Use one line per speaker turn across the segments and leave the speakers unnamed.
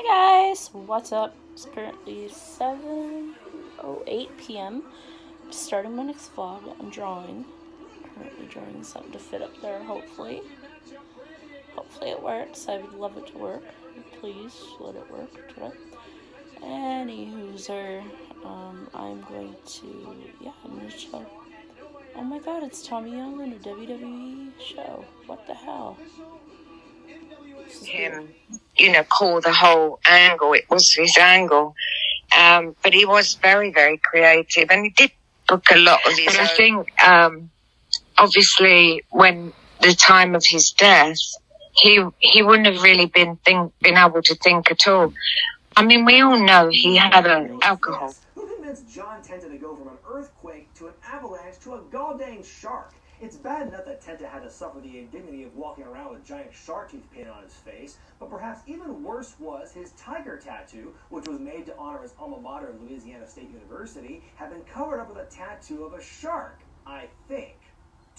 Hi guys, what's up? It's currently 7:08 p.m. Just starting my next vlog. I'm drawing. Currently drawing something to fit up there, hopefully. Hopefully it works. I would love it to work. Please let it work today. Anywhooser, I'm going to, I'm gonna show. Oh my god, it's Tommy Young in a WWE show. What the hell?
Him, call the whole angle. It was his angle. But he was very, very creative, and he did book a lot of his own. I think, obviously, when the time of his death, he wouldn't have really been able to think at all. I mean, we all know he had an alcohol.
Who convinced John Tenta to go from an earthquake to an avalanche to a goddamn shark? It's bad enough that Tenta had to suffer the indignity of walking around with a giant shark tooth painted on his face, but perhaps even worse was his tiger tattoo, which was made to honor his alma mater, Louisiana State University, had been covered up with a tattoo of a shark, I think.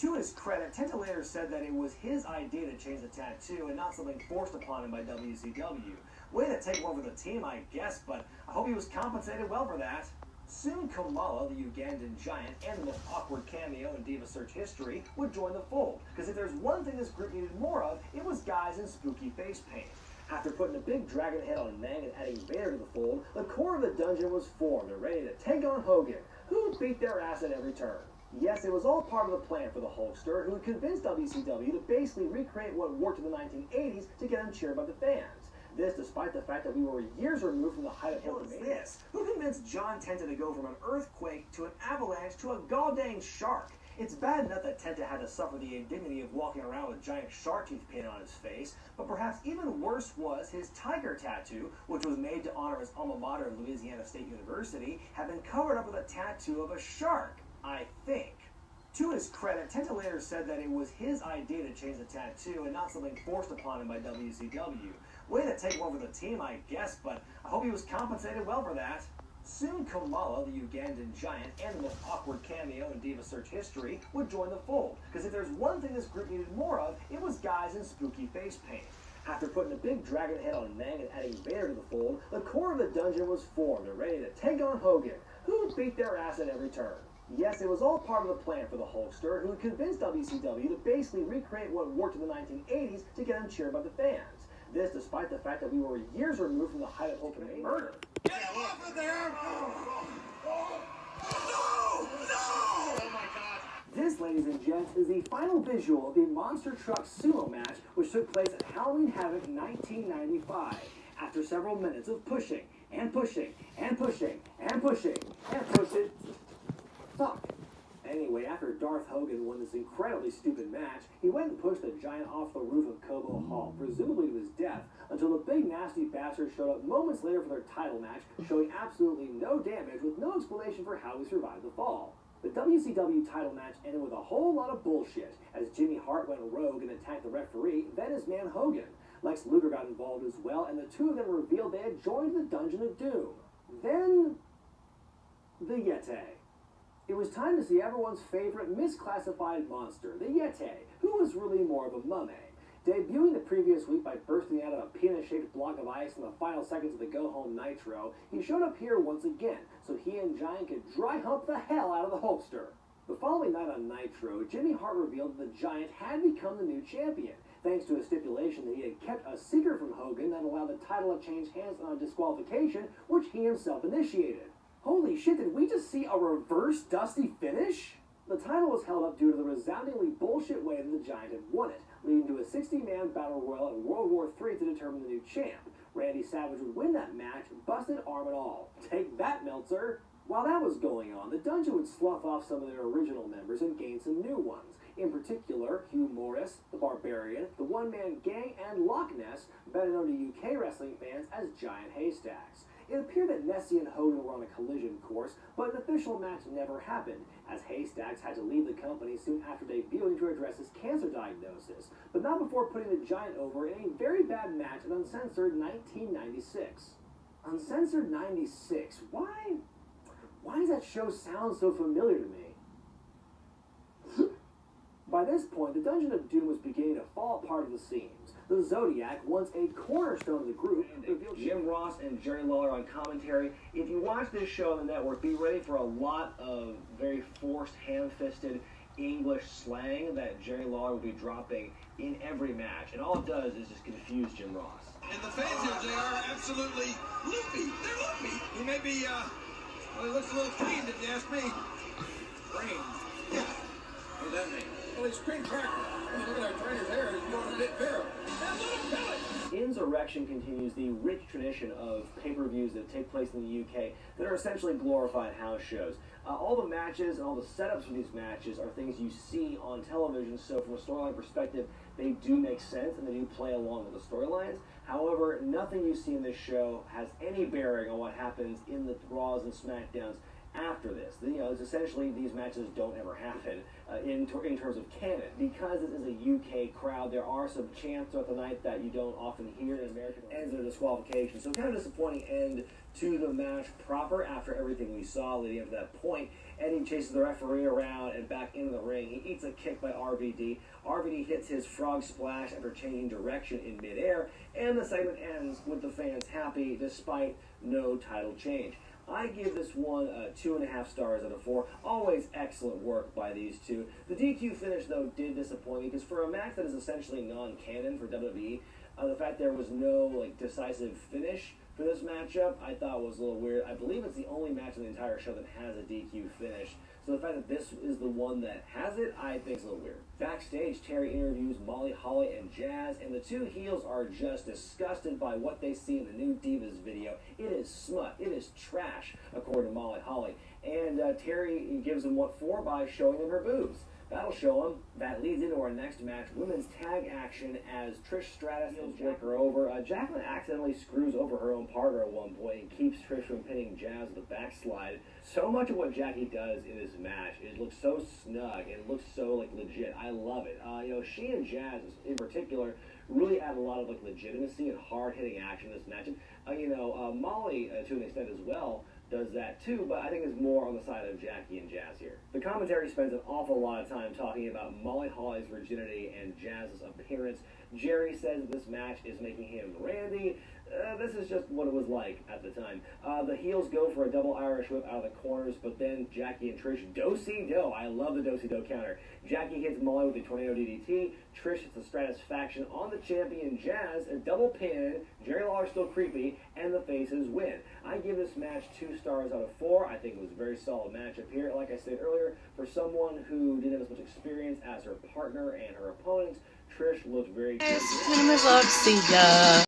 To his credit, Tenta later said that it was his idea to change the tattoo and not something forced upon him by WCW. Way to take over the team, I guess, but I hope he was compensated well for that. Soon Kamala, the Ugandan giant and the most awkward cameo in Diva Search history, would join the fold, because if there's one thing this group needed more of, it was guys in spooky face paint. After putting a big dragon head on Mang and adding Vader to the fold, the core of the dungeon was formed and ready to take on Hogan, who would beat their ass at every turn. Yes, it was all part of the plan for the Hulkster, who had convinced WCW to basically recreate what worked in the 1980s to get him cheered by the fans. This despite the fact that we were years removed from the height of Hulkamania. Who convinced John Tenta to go from an earthquake to an avalanche to a goddamn shark? It's bad enough that Tenta had to suffer the indignity of walking around with a giant shark tooth painted on his face, but perhaps even worse was his tiger tattoo, which was made to honor his alma mater, Louisiana State University, had been covered up with a tattoo of a shark, I think. To his credit, Tenta later said that it was his idea to change the tattoo and not something forced upon him by WCW. Way to take over the team, I guess, but I hope he was compensated well for that. Soon Kamala, the Ugandan giant and the most awkward cameo in Diva Search history, would join the fold, because if there's one thing this group needed more of, it was guys in spooky face paint. After putting a big dragon head on Mang and adding Vader to the fold, the core of the dungeon was formed and ready to take on Hogan, who would beat their ass at every turn. Yes, it was all part of the plan for the Hulkster, who had convinced WCW to basically recreate what worked in the 1980s to get him cheered by the fans. This despite the fact that we were years removed from the height of Hulkamania murder.
Get off of there! No! Oh my god!
This, ladies and gents, is the final visual of the Monster Truck Sumo match, which took place at Halloween Havoc 1995. After several minutes of pushing, and pushing, and pushing, and pushing, and pushing. Fuck. Anyway, after Darth Hogan won this incredibly stupid match, he went and pushed the giant off the roof of Cobo Hall, presumably to his death, until the big nasty bastard showed up moments later for their title match, showing absolutely no damage with no explanation for how he survived the fall. The WCW title match ended with a whole lot of bullshit, as Jimmy Hart went rogue and attacked the referee, then his man Hogan. Lex Luger got involved as well, and the two of them revealed they had joined the Dungeon of Doom. Then, the Yeti. It was time to see everyone's favorite misclassified monster, the Yeti, who was really more of a mummy. Debuting the previous week by bursting out of a penis-shaped block of ice in the final seconds of the Go-Home Nitro, he showed up here once again, so he and Giant could dry hump the hell out of the Hulkster. The following night on Nitro, Jimmy Hart revealed that the Giant had become the new champion, thanks to a stipulation that he had kept a secret from Hogan that allowed the title to change hands on disqualification, which he himself initiated. Holy shit, did we just see a reverse Dusty finish? The title was held up due to the resoundingly bullshit way that the Giant had won it, leading to a 60-man battle royal in World War III to determine the new champ. Randy Savage would win that match, busted arm and all. Take that, Meltzer! While that was going on, the Dungeon would slough off some of their original members and gain some new ones. In particular, Hugh Morris, the Barbarian, the One-Man Gang, and Loch Ness, better known to UK wrestling fans as Giant Haystacks. It appeared that Nessie and Hogan were on a collision course, but an official match never happened, as Haystacks had to leave the company soon after debuting to address his cancer diagnosis, but not before putting the Giant over in a very bad match at Uncensored 1996. Uncensored 96, why does that show sound so familiar to me? By this point, the Dungeon of Doom was beginning to fall apart at the seams. The Zodiac, once a cornerstone of the group, revealed Jim Ross and Jerry Lawler on commentary. If you watch this show on the network, be ready for a lot of very forced, ham-fisted English slang that Jerry Lawler will be dropping in every match. And all it does is just confuse Jim Ross.
And the fans here, they are absolutely loopy. They're loopy. He may be, well, he looks a little creamed if you ask me. Creamed? Yeah. What does that mean? Well, he's cream cracker. I mean, look at our trainer's hair. He's going a bit barrel. Now let him tell it.
Insurrection continues the rich tradition of pay-per-views that take place in the UK that are essentially glorified house shows. All the matches and all the setups for these matches are things you see on television, so from a storyline perspective, they do make sense and they do play along with the storylines. However, nothing you see in this show has any bearing on what happens in the Raws and SmackDowns after this. You know, it's essentially these matches don't ever happen in terms of canon. Because this is a UK crowd, there are some chants throughout the night that you don't often hear in American ends in a disqualification. So kind of disappointing end to the match proper after everything we saw leading up to that point. Eddie chases the referee around and back into the ring. He eats a kick by RVD. RVD hits his frog splash after changing direction in midair, and the segment ends with the fans happy despite no title change. I give this one 2.5 stars out of 4. Always excellent work by these two. The DQ finish, though, did disappoint me because for a match that is essentially non-canon for WWE, the fact there was no decisive finish for this matchup, I thought was a little weird. I believe it's the only match in the entire show that has a DQ finish. So the fact that this is the one that has it, I think is a little weird. Backstage, Terry interviews Molly Holly and Jazz, and the two heels are just disgusted by what they see in the new Divas video. It is smut. It is trash, according to Molly Holly. And Terry gives them what for by showing them her boobs. That'll show them. That leads into our next match, women's tag action, as Trish Stratus will jerk her over. Jacqueline accidentally screws over her own partner at one point and keeps Trish from pinning Jazz with a backslide. So much of what Jackie does in this match, it looks so snug and looks so legit. I love it. You know, she and Jazz in particular really add a lot of legitimacy and hard-hitting action in this match. And, you know, Molly to an extent as well does that too, but I think it's more on the side of Jackie and Jazz here. The commentary spends an awful lot of time talking about Molly Holly's virginity and Jazz's appearance. Jerry says this match is making him Randy. This is just what it was like at the time. The heels go for a double Irish whip out of the corners, but then Jackie and Trish do-si-do. I love the do-si-do counter. Jackie hits Molly with a tornado DDT. Trish hits the Stratusfaction on the champion Jazz, a double pin. Jerry Lawler's still creepy, and the faces win. I give this match 2 stars out of 4. I think it was a very solid matchup here. Like I said earlier, for someone who didn't have as much experience as her partner and her opponents, Trish looked very good.
See ya.